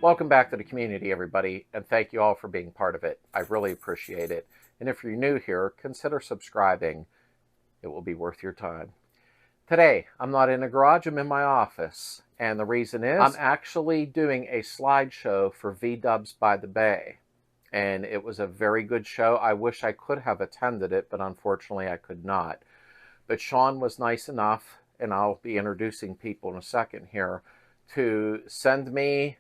Welcome back to the community, everybody, and thank you all for being part of it. I really appreciate it. And if you're new here, consider subscribing. It will be worth your time. Today, I'm not in a garage, I'm in my office. And the reason is I'm actually doing a slideshow for DUBS by the Bay. And it was a very good show. I wish I could have attended it, but unfortunately I could not. But Sean was nice enough, and I'll be introducing people in a second here, to send me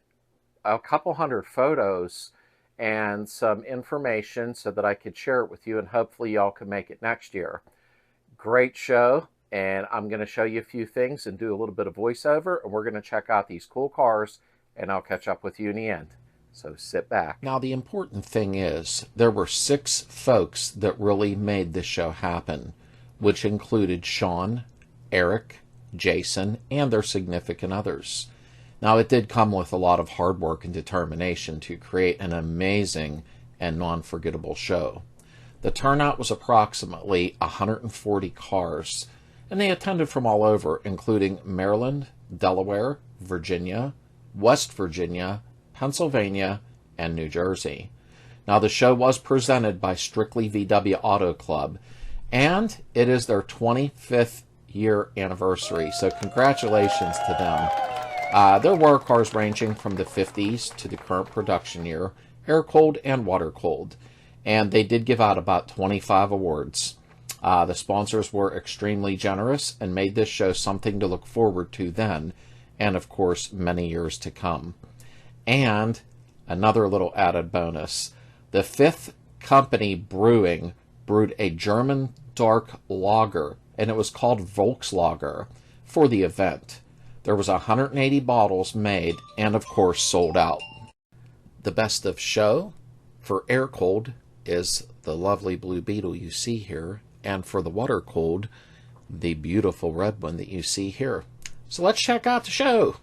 a couple hundred photos and some information so that I could share it with you, and hopefully y'all can make it next year. Great show, and I'm going to show you a few things and do a little bit of voiceover, and we're going to check out these cool cars, and I'll catch up with you in the end. So sit back. Now, the important thing is there were 6 folks that really made this show happen, which included Sean, Eric, Jason, and their significant others. Now, it did come with a lot of hard work and determination to create an amazing and non-forgettable show. The turnout was approximately 140 cars, and they attended from all over, including Maryland, Delaware, Virginia, West Virginia, Pennsylvania, and New Jersey. Now, the show was presented by Strictly VW Auto Club, and it is their 25th year anniversary, so congratulations to them. There were cars ranging from the 50s to the current production year, air-cooled and water-cooled, and they did give out about 25 awards. The sponsors were extremely generous and made this show something to look forward to then, and of course, many years to come. And another little added bonus, the 5th Company Brewing brewed a German dark lager, and it was called Volkslager, for the event. There was 180 bottles made and, of course, sold out. The best of show for air-cooled is the lovely blue Beetle you see here, and for the water-cooled, the beautiful red one that you see here. So let's check out the show.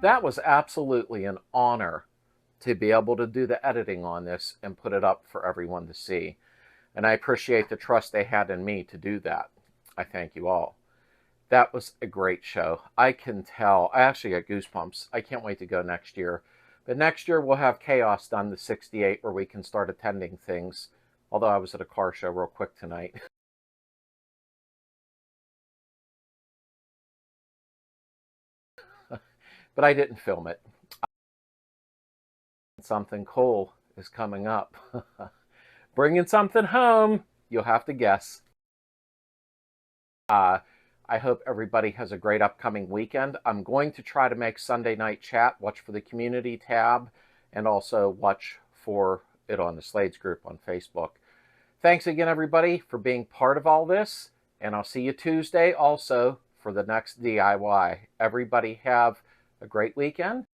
That was absolutely an honor to be able to do the editing on this and put it up for everyone to see. And I appreciate the trust they had in me to do that. I thank you all. That was a great show. I can tell. I actually got goosebumps. I can't wait to go next year. But next year we'll have Chaos done, the 68, where we can start attending things. Although I was at a car show real quick tonight. But I didn't film it. Something cool is coming up. Bringing something home. You'll have to guess. I hope everybody has a great upcoming weekend. I'm going to try to make Sunday Night Chat. Watch for the community tab and also watch for it on the Slades group on Facebook. Thanks again, everybody, for being part of all this. And I'll see you Tuesday also for the next DIY. Everybody have a great weekend